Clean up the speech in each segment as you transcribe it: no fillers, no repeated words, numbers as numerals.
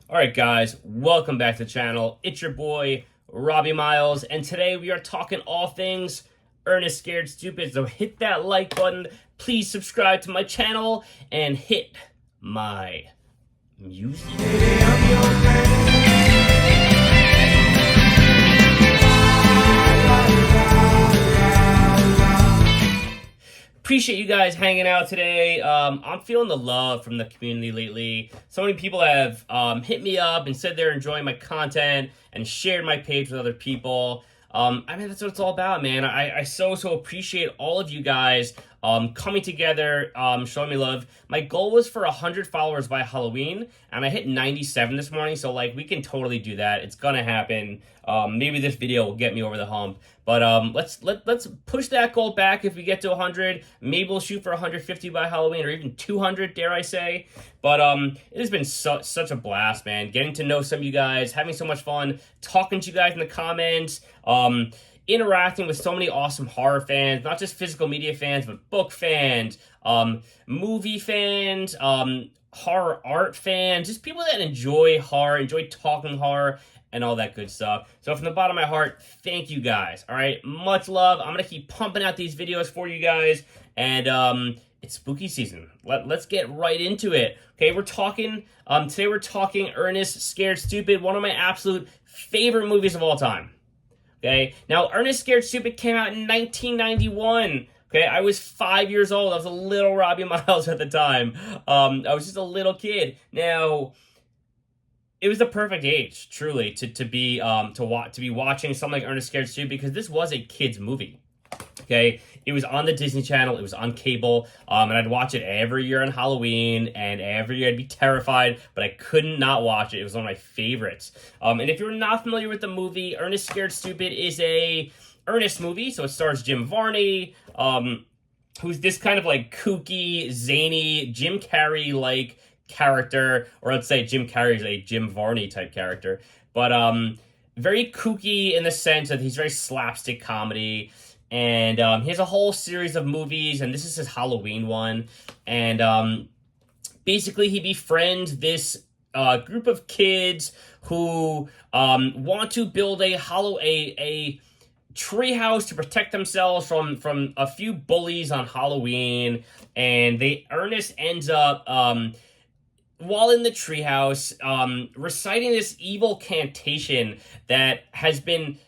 Alright guys, welcome back to the channel. It's your boy, Robbie Miles, and today we are talking all things Ernest Scared Stupid. So hit that like button, please subscribe to my channel, and hit my music. Appreciate you guys hanging out today. I'm feeling the love from the community lately. So many people have hit me up and said they're enjoying my content and shared my page with other people. That's what it's all about, man. I so appreciate all of you guys coming together, showing me love. My goal was for 100 followers by Halloween, and I hit 97 this morning, so like we can totally do that. It's gonna happen. Maybe this video will get me over the hump. But let's push that goal back. If we get to 100, maybe we'll shoot for 150 by Halloween, or even 200, dare I say. But it has been such a blast, man. Getting to know some of you guys, having so much fun, talking to you guys in the comments, interacting with so many awesome horror fans, not just physical media fans, but book fans, movie fans, horror art fans, just people that enjoy horror, enjoy talking horror, and all that good stuff. So from the bottom of my heart, thank you guys. All right, much love. I'm gonna keep pumping out these videos for you guys, and it's spooky season. Let's get right into it. Okay, we're talking today. We're talking Ernest Scared Stupid, one of my absolute favorite movies of all time. Okay, now Ernest Scared Stupid came out in 1991. Okay, I was 5 years old. I was a little Robbie Miles at the time. I was just a little kid. Now, it was the perfect age, truly, to be watching something like Ernest Scared Stupid, because this was a kids movie. Okay, it was on the Disney Channel, it was on cable, and I'd watch it every year on Halloween, and every year I'd be terrified, but I couldn't not watch it. It was one of my favorites. And if you're not familiar with the movie, Ernest Scared Stupid is a Ernest movie, so it stars Jim Varney, who's this kind of like kooky, zany, Jim Carrey-like character, or let's say Jim Carrey is a Jim Varney type character, but very kooky in the sense that he's very slapstick comedy. And he has a whole series of movies, and this is his Halloween one. And basically, he befriends this group of kids who want to build a treehouse to protect themselves from a few bullies on Halloween. And Ernest ends up while in the treehouse reciting this evil cantation that has been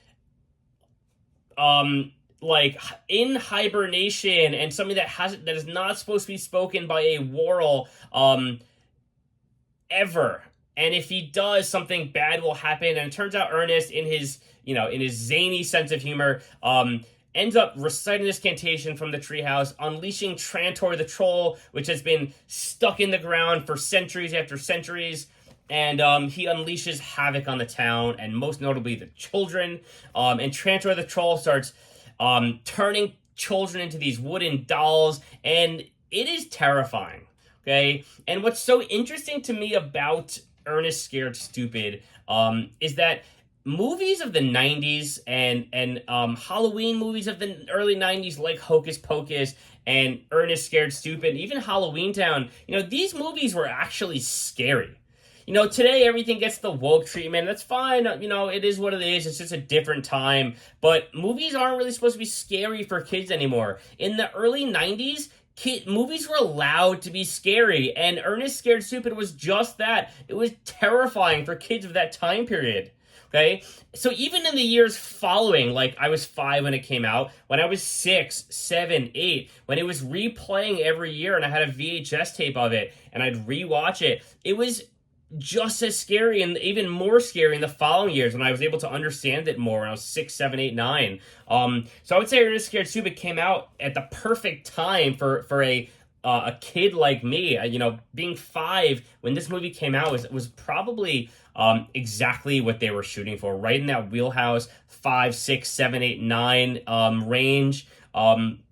like in hibernation, and something that is not supposed to be spoken by a Worrell ever. And if he does, something bad will happen. And it turns out Ernest, in his zany sense of humor, ends up reciting this cantation from the treehouse, unleashing Trantor the troll, which has been stuck in the ground for centuries after centuries. And he unleashes havoc on the town, and most notably the children. And Trantor the troll starts turning children into these wooden dolls, and it is terrifying. Okay, and what's so interesting to me about Ernest Scared Stupid is that movies of the 90s and Halloween movies of the early 90s, like Hocus Pocus and Ernest Scared Stupid, even Halloween Town, these movies were actually scary. Today everything gets the woke treatment. That's fine. It is what it is. It's just a different time. But movies aren't really supposed to be scary for kids anymore. In the early 90s, movies were allowed to be scary. And Ernest Scared Stupid was just that. It was terrifying for kids of that time period. Okay? So even in the years following, like I was 5 when it came out, when I was 6, 7, 8, when it was replaying every year and I had a VHS tape of it and I'd rewatch it, it was just as scary, and even more scary in the following years when I was able to understand it more when I was 6, 7, 8, 9. So I would say Ernest Scared Stupid came out at the perfect time for a kid like me. Being 5 when this movie came out was probably exactly what they were shooting for, right in that wheelhouse, 5, 6, 7, 8, 9 range. And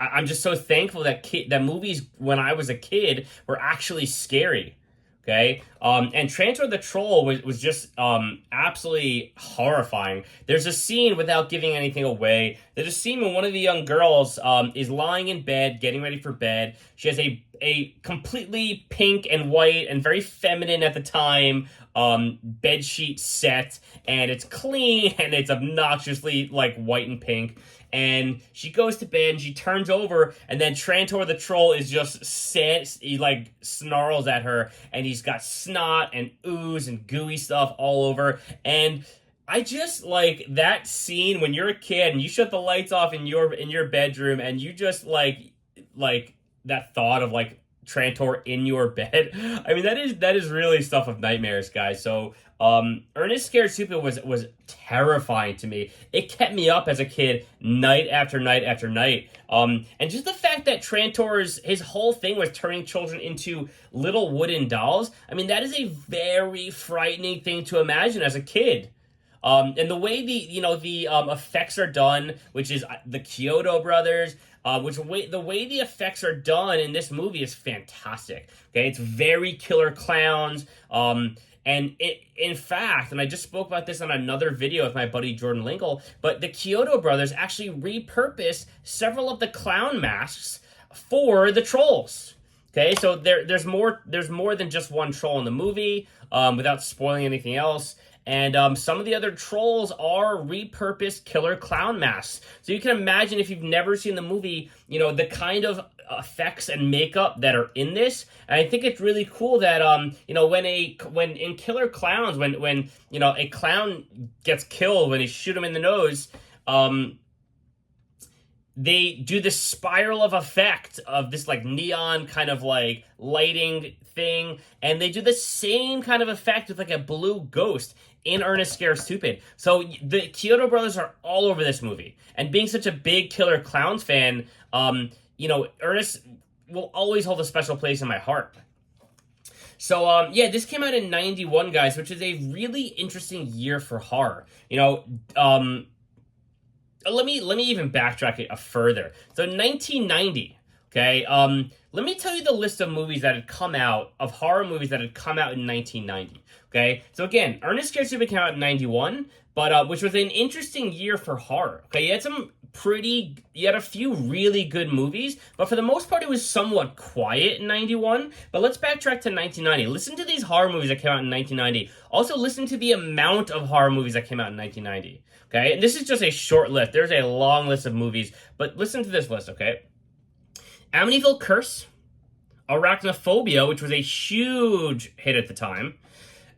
I'm just so thankful that movies when I was a kid were actually scary. Okay, and Trantor the Troll was just absolutely horrifying. There's a scene, without giving anything away, there's a scene when one of the young girls is lying in bed, getting ready for bed. She has a completely pink and white and very feminine at the time bed sheet set, and it's clean and it's obnoxiously like white and pink. And she goes to bed and she turns over, and then Trantor the troll is just he like snarls at her, and he's got snot and ooze and gooey stuff all over. And I just like that scene when you're a kid and you shut the lights off in your bedroom, and you just like that thought of like Trantor in your bed. I mean, that is really stuff of nightmares, guys. So Ernest Scared Stupid was terrifying to me. It kept me up as a kid night after night after night. And just the fact that Trantor's his whole thing was turning children into little wooden dolls. I mean, that is a very frightening thing to imagine as a kid. And the way the effects are done, which is the Kyoto brothers, the way the effects are done in this movie is fantastic. Okay, it's very killer clowns. And in fact, and I just spoke about this on another video with my buddy Jordan Lingle, but the Kyoto brothers actually repurposed several of the clown masks for the trolls. Okay, so there's more than just one troll in the movie, without spoiling anything else. And some of the other trolls are repurposed killer clown masks. So you can imagine, if you've never seen the movie, the kind of effects and makeup that are in this. And I think it's really cool that when in Killer Clowns, when a clown gets killed when they shoot him in the nose, they do this spiral of effect of this like neon kind of like lighting thing, and they do the same kind of effect with like a blue ghost in Ernest Scared Stupid. So the Kyoto brothers are all over this movie, and being such a big Killer Clowns fan, Ernest will always hold a special place in my heart. So this came out in 91, guys, which is a really interesting year for horror. Let me even backtrack it further. So 1990, okay, let me tell you the list of movies that had come out, of horror movies that had come out in 1990, okay? So again, Ernest Scared Stupid came out in 91, but which was an interesting year for horror, okay? You had a few really good movies, but for the most part, it was somewhat quiet in 91. But let's backtrack to 1990. Listen to these horror movies that came out in 1990. Also, listen to the amount of horror movies that came out in 1990. Okay, and this is just a short list. There's a long list of movies, but listen to this list, okay? Amityville Curse, Arachnophobia, which was a huge hit at the time,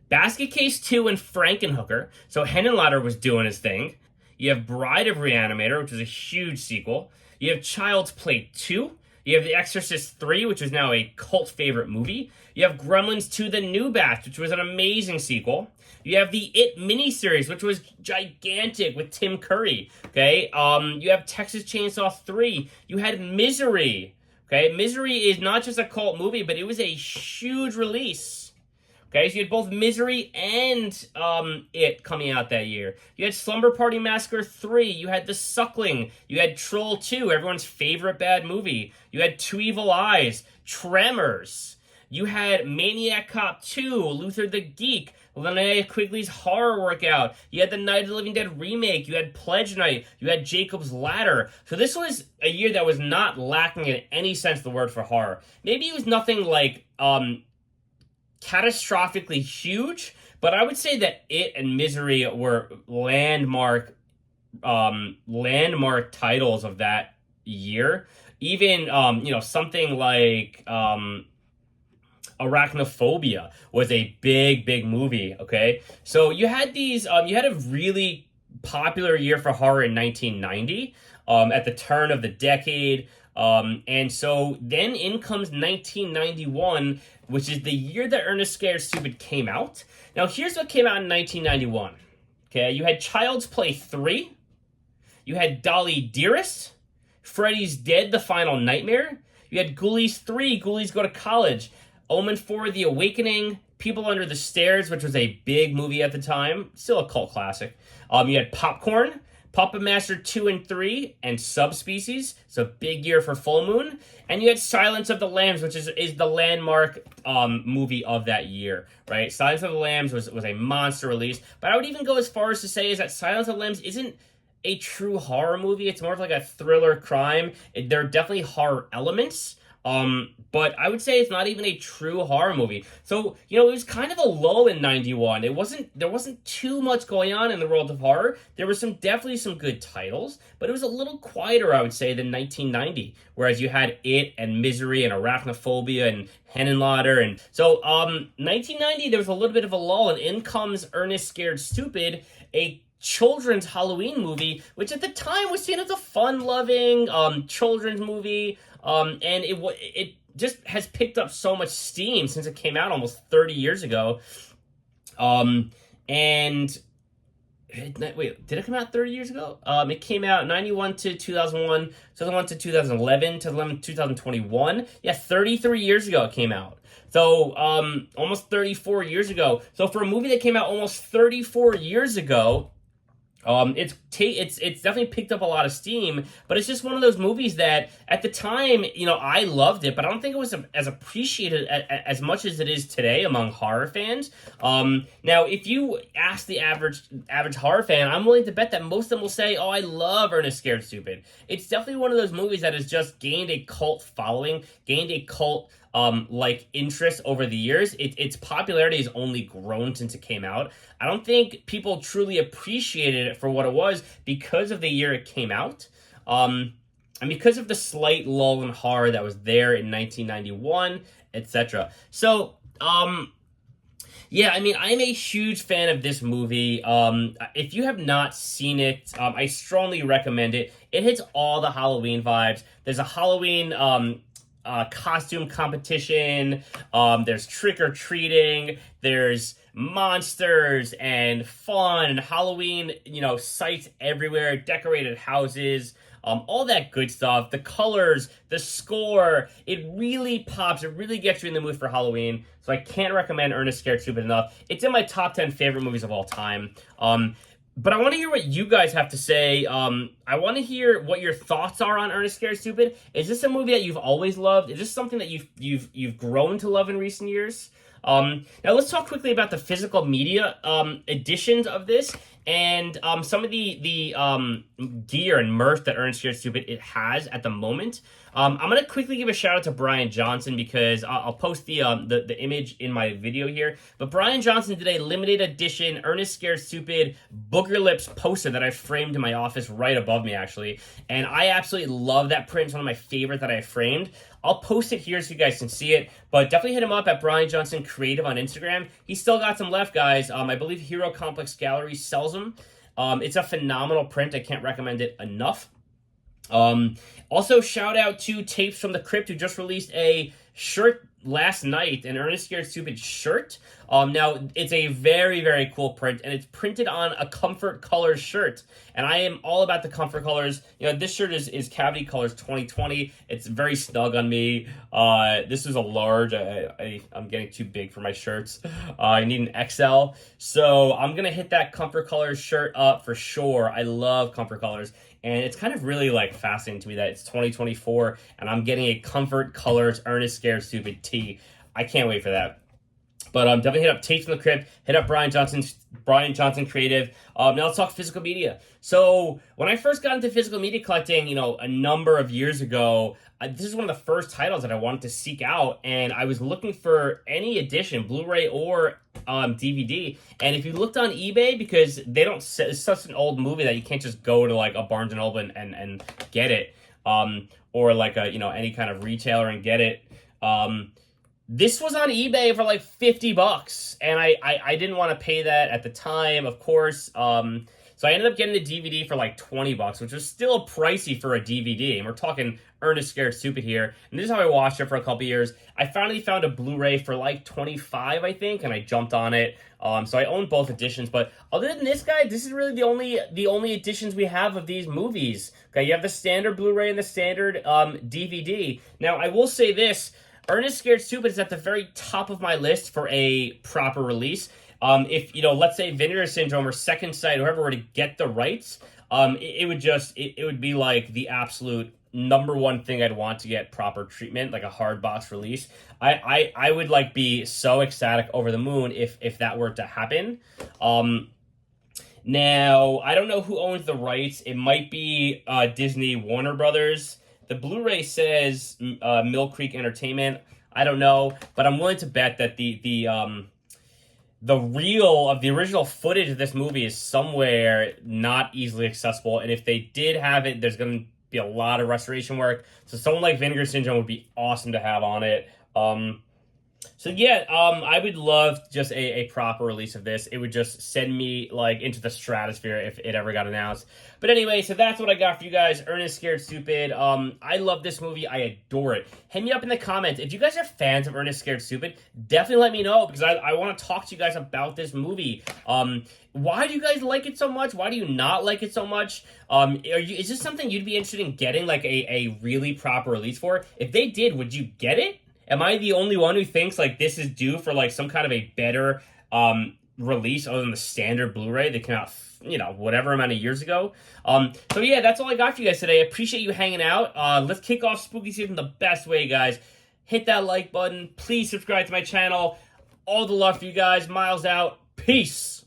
Basket Case 2 and Frankenhooker, so Henenlotter was doing his thing. You have Bride of Reanimator, which was a huge sequel. You have Child's Play 2. You have The Exorcist 3, which is now a cult favorite movie. You have Gremlins 2, The New Batch, which was an amazing sequel. You have the It miniseries, which was gigantic with Tim Curry, okay? You have Texas Chainsaw 3. You had Misery, okay? Misery is not just a cult movie, but it was a huge release. Okay, so you had both Misery and It coming out that year. You had Slumber Party Massacre 3. You had The Suckling. You had Troll 2, everyone's favorite bad movie. You had Two Evil Eyes, Tremors. You had Maniac Cop 2, Luther the Geek, Linnea Quigley's Horror Workout. You had the Night of the Living Dead remake. You had Pledge Night. You had Jacob's Ladder. So this was a year that was not lacking in any sense of the word for horror. Maybe it was nothing like catastrophically huge, but I would say that It and Misery were landmark titles of that year. Even something like Arachnophobia was a big movie. Okay, so you had these you had a really popular year for horror in 1990 at the turn of the decade. And so then in comes 1991, which is the year that Ernest Scared Stupid came out. Now, here's what came out in 1991. Okay, you had Child's Play 3. You had Dolly Dearest. Freddy's Dead, The Final Nightmare. You had Ghoulies 3, Ghoulies Go to College. Omen 4, The Awakening. People Under the Stairs, which was a big movie at the time. Still a cult classic. You had Popcorn, Puppet Master 2 and 3, and Subspecies. So big year for Full Moon. And you had Silence of the Lambs, which is the landmark movie of that year, right? Silence of the Lambs was a monster release. But I would even go as far as to say is that Silence of the Lambs isn't a true horror movie. It's more of like a thriller crime. There are definitely horror elements, But I would say it's not even a true horror movie. So, you know, it was kind of a lull in 91. There wasn't too much going on in the world of horror. There were definitely some good titles, but it was a little quieter, I would say, than 1990, whereas you had It and Misery and Arachnophobia and Henenlotter. And so 1990 there was a little bit of a lull, and in comes Ernest Scared Stupid, a children's Halloween movie, which at the time was seen as a fun-loving children's movie, and it just has picked up so much steam since it came out almost 30 years ago. And wait, did it come out 30 years ago? It came out 91 to 2001, 2001 to 2011, 2021. Yeah, 33 years ago it came out. So, almost 34 years ago. So for a movie that came out almost 34 years ago, it's definitely picked up a lot of steam, but it's just one of those movies that at the time, you know, I loved it, but I don't think it was as appreciated as much as it is today among horror fans. Now, if you ask the average horror fan, I'm willing to bet that most of them will say, "Oh, I love Ernest Scared Stupid." It's definitely one of those movies that has just gained a cult following, gained a cult like interest over the years. Its popularity has only grown since it came out. I don't think people truly appreciated it for what it was because of the year it came out, and because of the slight lull in horror that was there in 1991, etc. So, yeah, I mean, I'm a huge fan of this movie. If you have not seen it, I strongly recommend it. It hits all the Halloween vibes. There's a Halloween costume competition, there's trick-or-treating, there's monsters and fun and Halloween, you know, sights everywhere, decorated houses, all that good stuff. The colors, the score, it really pops. It really gets you in the mood for Halloween. So I can't recommend Ernest Scared Stupid enough. It's in my top 10 favorite movies of all time. But I want to hear what you guys have to say. I want to hear what your thoughts are on Ernest Scared Stupid. Is this a movie that you've always loved? Is this something that you've grown to love in recent years? Now let's talk quickly about the physical media editions of this and some of the gear and merch that Ernest Scared Stupid it has at the moment. I'm gonna quickly give a shout out to Brian Johnson because I'll post the image in my video here. But Brian Johnson did a limited edition Ernest Scared Stupid Booger Lips poster that I framed in my office right above me actually, and I absolutely love that print. It's one of my favorite that I framed. I'll post it here so you guys can see it, but definitely hit him up at Brian Johnson Creative on Instagram. He's still got some left, guys. I believe Hero Complex Gallery sells them. It's a phenomenal print. I can't recommend it enough. Also, shout out to Tapes from the Crypt, who just released a shirt last night, an Ernest Scared Stupid shirt. Now, it's a very, very cool print, and it's printed on a Comfort Colors shirt. And I am all about the Comfort Colors. You know, this shirt is Cavity Colors 2020. It's very snug on me. This is a large. I'm getting too big for my shirts. I need an XL. So I'm going to hit that Comfort Colors shirt up for sure. I love Comfort Colors. And it's kind of really like fascinating to me that it's 2024 and I'm getting a Comfort Colors Ernest Scared Stupid tee. I can't wait for that. But definitely hit up Tapes from the Crypt, hit up Brian Johnson Creative. Now let's talk physical media. So when I first got into physical media collecting, you know, a number of years ago, this is one of the first titles that I wanted to seek out, and I was looking for any edition, Blu-ray or DVD. And if you looked on eBay, because they don't, it's such an old movie that you can't just go to like a Barnes and Noble and get it, or like a, you know, any kind of retailer and get it. This was on eBay for like $50, and I didn't want to pay that at the time, of course. So I ended up getting the DVD for like $20, which was still pricey for a DVD. And we're talking Ernest Scared Stupid here. And this is how I watched it for a couple years. I finally found a Blu-ray for like $25, I think, and I jumped on it. So I own both editions. But other than this guy, this is really the only editions we have of these movies. Okay, you have the standard Blu-ray and the standard DVD. Now I will say this. Ernest Scared Stupid is at the very top of my list for a proper release. If, you know, let's say Vinegar Syndrome or Second Sight, whoever were to get the rights, it would be like the absolute number one thing I'd want to get proper treatment, like a hard box release. I would like be so ecstatic over the moon if that were to happen. Now, I don't know who owns the rights. It might be Disney Warner Brothers. The Blu-ray says Mill Creek Entertainment. I don't know, but I'm willing to bet that the reel of the original footage of this movie is somewhere not easily accessible. And if they did have it, there's going to be a lot of restoration work. So someone like Vinegar Syndrome would be awesome to have on it. So yeah, I would love just a proper release of this. It would just send me like into the stratosphere if it ever got announced. But anyway, so that's what I got for you guys. Ernest Scared Stupid. I love this movie. I adore it. Hit me up in the comments. If you guys are fans of Ernest Scared Stupid, definitely let me know because I want to talk to you guys about this movie. Why do you guys like it so much? Why do you not like it so much? Is this something you'd be interested in getting like a really proper release for? If they did, would you get it? Am I the only one who thinks like this is due for like some kind of a better release other than the standard Blu-ray that came out, whatever amount of years ago? So yeah, that's all I got for you guys today. I appreciate you hanging out. Let's kick off spooky season the best way, guys. Hit that like button. Please subscribe to my channel. All the love for you guys. Miles out. Peace.